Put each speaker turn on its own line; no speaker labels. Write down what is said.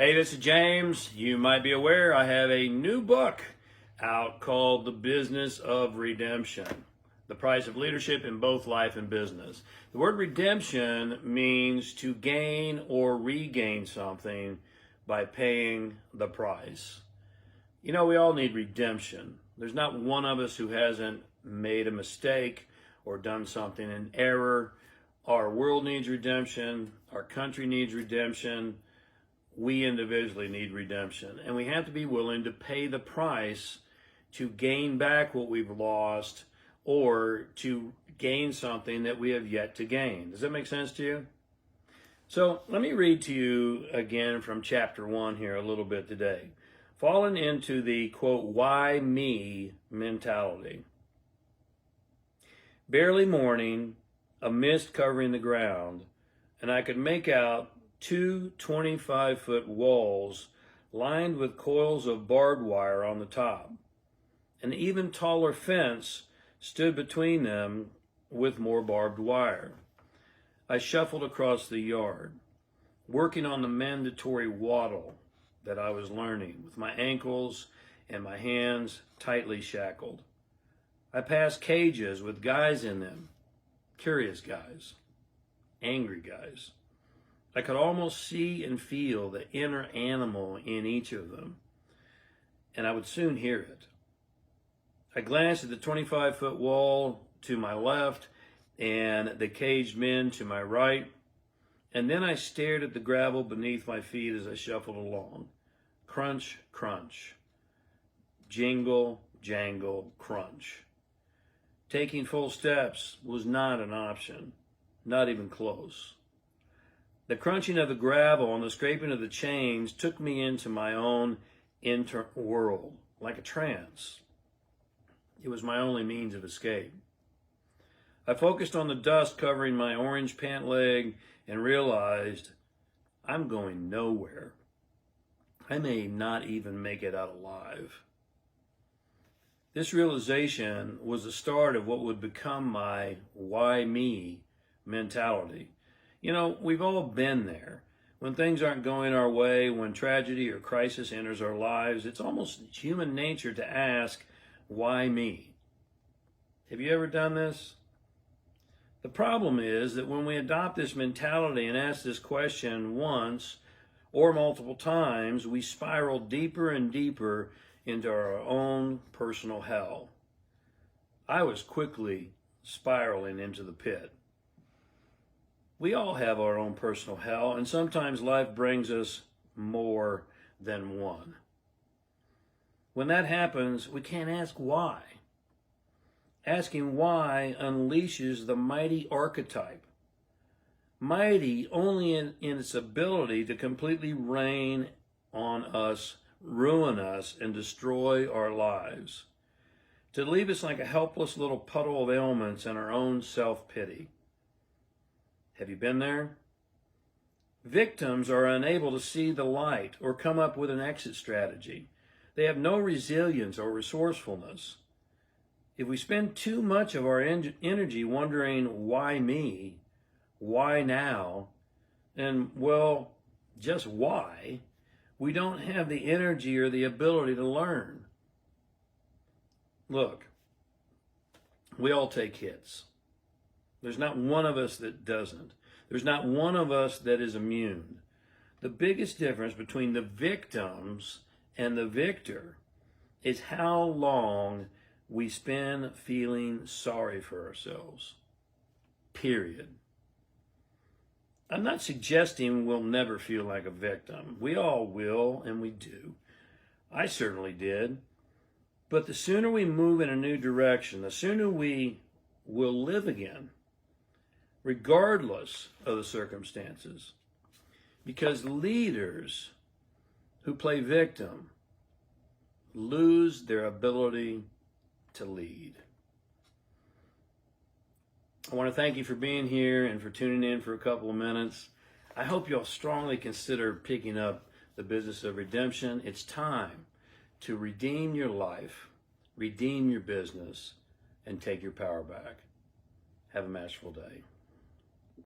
Hey, this is James. You might be aware I have a new book out called The Business of Redemption, The Price of Leadership in Both Life and Business. The word redemption means to gain or regain something by paying the price. You know, we all need redemption. There's not one of us who hasn't made a mistake or done something in error. Our world needs redemption. Our country needs redemption. We individually need redemption, and we have to be willing to pay the price to gain back what we've lost or to gain something that we have yet to gain. Does that make sense to you? So let me read to you again from chapter 1 here a little bit today. Fallen into the, quote, why me mentality. Barely morning, a mist covering the ground, and I could make out two 25-foot walls lined with coils of barbed wire on the top. An even taller fence stood between them with more barbed wire. I shuffled across the yard, working on the mandatory waddle that I was learning, with my ankles and my hands tightly shackled. I passed cages with guys in them, curious guys, angry guys. I could almost see and feel the inner animal in each of them, and I would soon hear it. I glanced at the 25-foot wall to my left and the caged men to my right, and then I stared at the gravel beneath my feet as I shuffled along. Crunch, crunch. Jingle, jangle, crunch. Taking full steps was not an option, not even close. The crunching of the gravel and the scraping of the chains took me into my own inner world, like a trance. It was my only means of escape. I focused on the dust covering my orange pant leg and realized I'm going nowhere. I may not even make it out alive. This realization was the start of what would become my why me mentality. You know, we've all been there. When things aren't going our way, when tragedy or crisis enters our lives, it's almost human nature to ask, why me? Have you ever done this? The problem is that when we adopt this mentality and ask this question once or multiple times, we spiral deeper and deeper into our own personal hell. I was quickly spiraling into the pit. We all have our own personal hell, and sometimes life brings us more than one. When that happens, we can't ask why. Asking why unleashes the mighty archetype. Mighty only in its ability to completely rain on us, ruin us, and destroy our lives. To leave us like a helpless little puddle of ailments in our own self-pity. Have you been there? Victims are unable to see the light or come up with an exit strategy. They have no resilience or resourcefulness. If we spend too much of our energy wondering, why me? Why now? And, well, just why? We don't have the energy or the ability to learn. Look, we all take hits. There's not one of us that doesn't. There's not one of us that is immune. The biggest difference between the victims and the victor is how long we spend feeling sorry for ourselves. Period. I'm not suggesting we'll never feel like a victim. We all will, and we do. I certainly did. But the sooner we move in a new direction, the sooner we will live again, regardless of the circumstances. Because leaders who play victim lose their ability to lead. I want to thank you for being here and for tuning in for a couple of minutes. I hope you'll strongly consider picking up The Business of Redemption. It's time to redeem your life, redeem your business, and take your power back. Have a masterful day.